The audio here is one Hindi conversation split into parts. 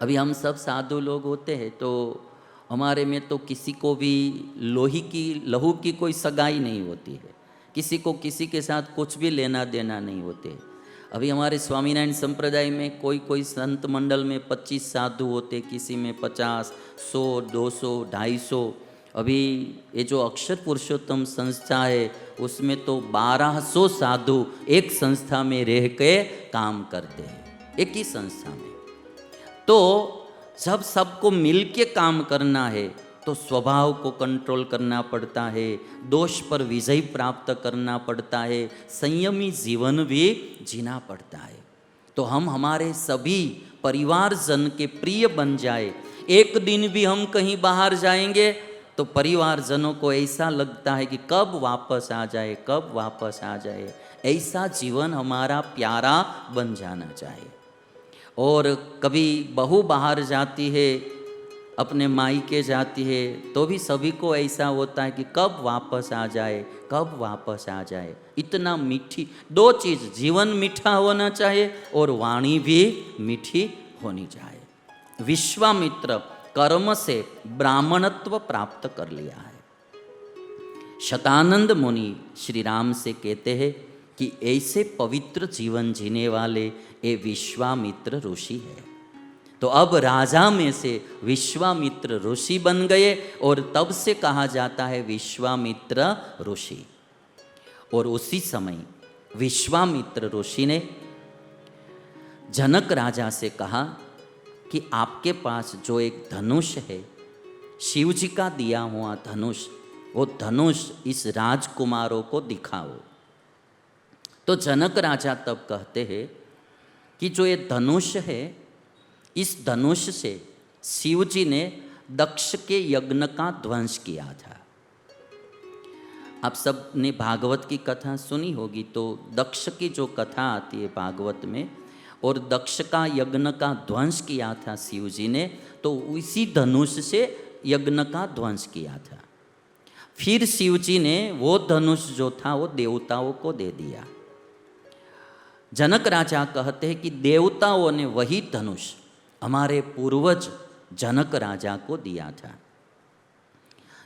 अभी हम सब साधु लोग होते हैं तो हमारे में तो किसी को भी लहू की कोई सगाई नहीं होती है, किसी को किसी के साथ कुछ भी लेना देना नहीं होते। अभी हमारे स्वामीनारायण संप्रदाय में कोई कोई संत मंडल में 25 साधु होते, किसी में 50, 100, 200, 250। अभी ये जो अक्षर पुरुषोत्तम संस्था है उसमें तो 1200 साधु एक संस्था में रह के काम करते हैं, एक ही संस्था में। तो जब सबको मिल के काम करना है तो स्वभाव को कंट्रोल करना पड़ता है, दोष पर विजय प्राप्त करना पड़ता है, संयमी जीवन भी जीना पड़ता है। तो हम हमारे सभी परिवारजन के प्रिय बन जाए। एक दिन भी हम कहीं बाहर जाएंगे तो परिवारजनों को ऐसा लगता है कि कब वापस आ जाए, कब वापस आ जाए। ऐसा जीवन हमारा प्यारा बन जाना चाहिए। और कभी बहू बाहर जाती है, अपने मायके जाती है, तो भी सभी को ऐसा होता है कि कब वापस आ जाए, कब वापस आ जाए। इतना मीठी दो चीज़, जीवन मीठा होना चाहिए और वाणी भी मीठी होनी चाहिए। विश्वामित्र कर्म से ब्राह्मणत्व प्राप्त कर लिया है। शतानंद मुनि श्री राम से कहते हैं कि ऐसे पवित्र जीवन जीने वाले ये विश्वामित्र ऋषि है। तो अब राजा में से विश्वामित्र ऋषि बन गए और तब से कहा जाता है विश्वामित्र ऋषि। और उसी समय विश्वामित्र ऋषि ने जनक राजा से कहा कि आपके पास जो एक धनुष है, शिव जी का दिया हुआ धनुष, वो धनुष इस राजकुमारों को दिखाओ। तो जनक राजा तब कहते हैं कि जो ये धनुष है, इस धनुष से शिव जी ने दक्ष के यज्ञ का ध्वंस किया था। आप सब ने भागवत की कथा सुनी होगी, तो दक्ष की जो कथा आती है भागवत में, और दक्ष का यज्ञ का ध्वंस किया था शिव जी ने, तो उसी धनुष से यज्ञ का ध्वंस किया था। फिर शिव जी ने वो धनुष जो था वो देवताओं को दे दिया। जनक राजा कहते हैं कि देवताओं ने वही धनुष हमारे पूर्वज जनक राजा को दिया था।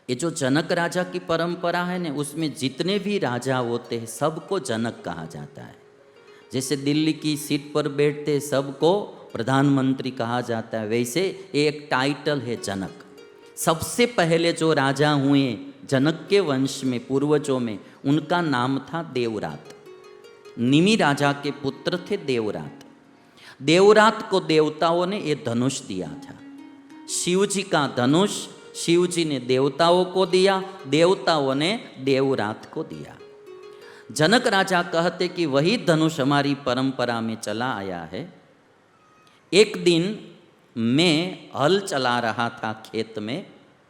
ये जो जनक राजा की परंपरा है ना, उसमें जितने भी राजा होते हैं सबको जनक कहा जाता है। जैसे दिल्ली की सीट पर बैठते सबको प्रधानमंत्री कहा जाता है, वैसे एक टाइटल है जनक। सबसे पहले जो राजा हुए जनक के वंश में, पूर्वजों में, उनका नाम था देवरात। निमि राजा के पुत्र थे देवरात। देवरात को देवताओं ने ये धनुष दिया था। शिव जी का धनुष शिव जी ने देवताओं को दिया, देवताओं ने देवरात को दिया। जनक राजा कहते कि वही धनुष हमारी परंपरा में चला आया है। एक दिन मैं हल चला रहा था खेत में,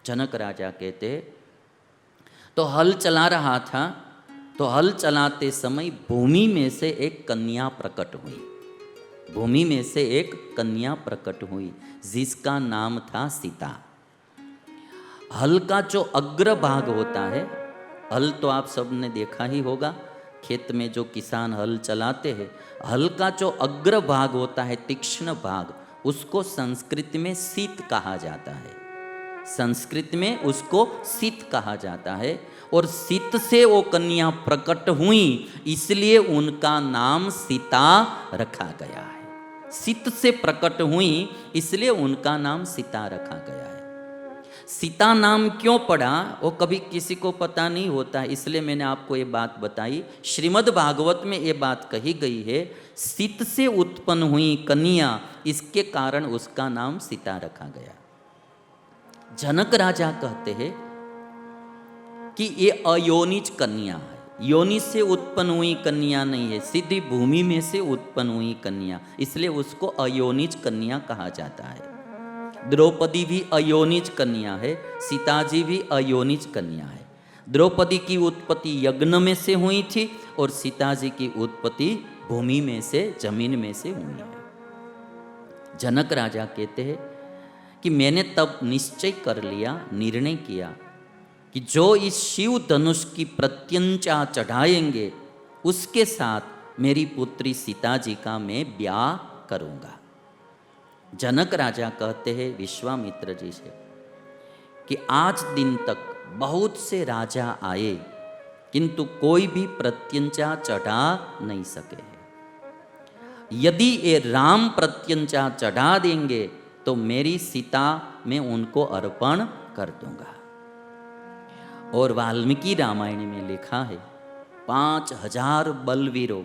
जनक राजा कहते, तो हल चला रहा था, तो हल चलाते समय भूमि में से एक कन्या प्रकट हुई। भूमि में से एक कन्या प्रकट हुई जिसका नाम था सीता। हल का जो अग्रभाग होता है, हल तो आप सबने देखा ही होगा, खेत में जो किसान हल चलाते हैं, हल का जो अग्रभाग होता है, तीक्ष्ण भाग, उसको संस्कृत में सीत कहा जाता है। संस्कृत में उसको सीत कहा जाता है। और सीत से वो कन्या प्रकट हुई, इसलिए उनका नाम सीता रखा गया है। सीत से प्रकट हुई इसलिए उनका नाम सीता रखा गया है। सीता नाम क्यों पड़ा वो कभी किसी को पता नहीं होता, इसलिए मैंने आपको ये बात बताई। श्रीमद् भागवत में ये बात कही गई है, सीत से उत्पन्न हुई कन्या, इसके कारण उसका नाम सीता रखा गया। जनक राजा कहते हैं कि ये अयोनिज कन्या है, योनि से उत्पन्न हुई कन्या नहीं है, सीधी भूमि में से उत्पन्न हुई कन्या, इसलिए उसको अयोनिज कन्या कहा जाता है। द्रौपदी भी अयोनिज कन्या है, सीता जी भी अयोनिज कन्या है। द्रौपदी की उत्पत्ति यज्ञ में से हुई थी और सीता जी की उत्पत्ति भूमि में से, जमीन में से हुई है। जनक राजा कहते हैं कि मैंने तब निश्चय कर लिया, निर्णय किया कि जो इस शिव धनुष की प्रत्यंचा चढ़ाएंगे उसके साथ मेरी पुत्री सीता जी का मैं ब्याह करूंगा। जनक राजा कहते हैं विश्वामित्र जी से कि आज दिन तक बहुत से राजा आए किंतु कोई भी प्रत्यंचा चढ़ा नहीं सके हैं। यदि ये राम प्रत्यंचा चढ़ा देंगे तो मेरी सीता मैं उनको अर्पण कर दूंगा। और वाल्मीकि रामायण में लिखा है 5000 बलवीरों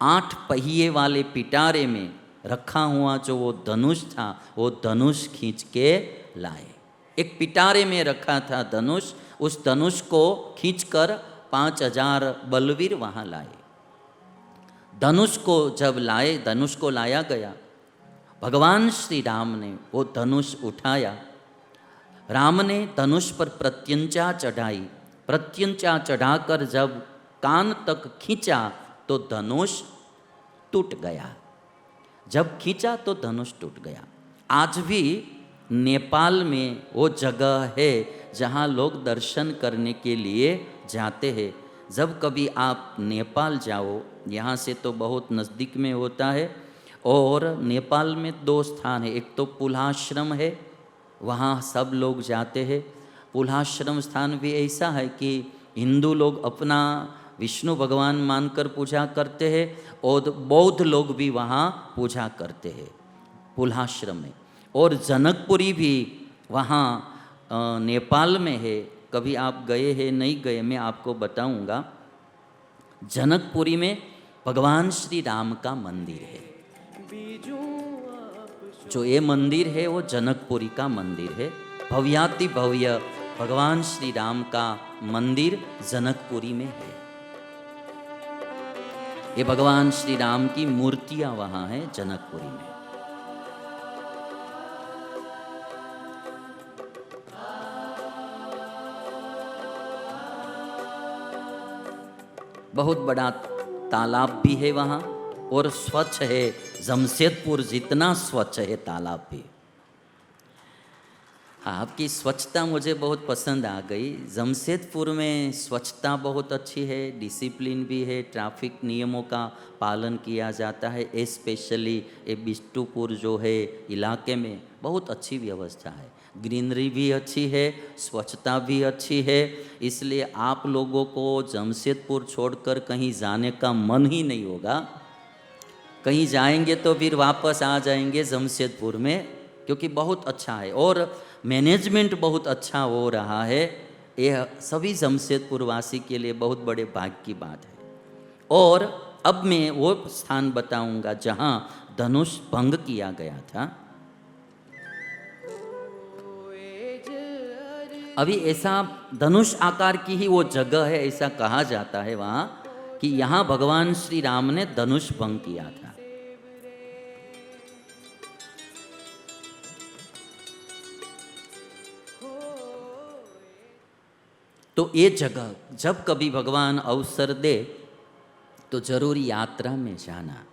8 पहिए वाले पिटारे में रखा हुआ जो वो धनुष था वो धनुष खींच के लाए। एक पिटारे में रखा था धनुष, उस धनुष को खींचकर 5000 बलवीर वहाँ लाए। धनुष को जब लाए, धनुष को लाया गया, भगवान श्री राम ने वो धनुष उठाया। राम ने धनुष पर प्रत्यंचा चढ़ाई। प्रत्यंचा चढ़ाकर जब कान तक खींचा तो धनुष टूट गया। जब खींचा तो धनुष टूट गया। आज भी नेपाल में वो जगह है जहाँ लोग दर्शन करने के लिए जाते हैं। जब कभी आप नेपाल जाओ, यहाँ से तो बहुत नज़दीक में होता है, और नेपाल में 2 स्थान है। एक तो पुलाश्रम है, वहाँ सब लोग जाते हैं। पुलाश्रम स्थान भी ऐसा है कि हिंदू लोग अपना विष्णु भगवान मानकर पूजा करते हैं और बौद्ध लोग भी वहाँ पूजा करते हैं पुलाश्रम में। और जनकपुरी भी वहाँ नेपाल में है। कभी आप गए हैं नहीं गए, मैं आपको बताऊंगा। जनकपुरी में भगवान श्री राम का मंदिर है। जो ये मंदिर है वो जनकपुरी का मंदिर है। भव्याति भव्य भगवान श्री राम का मंदिर जनकपुरी में है। ये भगवान श्री राम की मूर्तियां वहाँ हैं जनकपुरी में। बहुत बड़ा तालाब भी है वहाँ और स्वच्छ है। जमशेदपुर जितना स्वच्छ है तालाब भी। आपकी स्वच्छता मुझे बहुत पसंद आ गई। जमशेदपुर में स्वच्छता बहुत अच्छी है, डिसिप्लिन भी है, ट्रैफिक नियमों का पालन किया जाता है। स्पेशली ये बिष्टुपुर जो है इलाके में बहुत अच्छी व्यवस्था है। ग्रीनरी भी अच्छी है, स्वच्छता भी अच्छी है। इसलिए आप लोगों को जमशेदपुर छोड़कर कहीं जाने का मन ही नहीं होगा। कहीं जाएंगे तो फिर वापस आ जाएंगे जमशेदपुर में, क्योंकि बहुत अच्छा है और मैनेजमेंट बहुत अच्छा हो रहा है। यह सभी जमशेदपुर वासी के लिए बहुत बड़े भाग्य की बात है। और अब मैं वो स्थान बताऊंगा जहाँ धनुष भंग किया गया था। अभी ऐसा धनुष आकार की ही वो जगह है, ऐसा कहा जाता है वहाँ कि यहाँ भगवान श्री राम ने धनुष भंग किया था। तो ये जगह जब कभी भगवान अवसर दे तो जरूर यात्रा में जाना।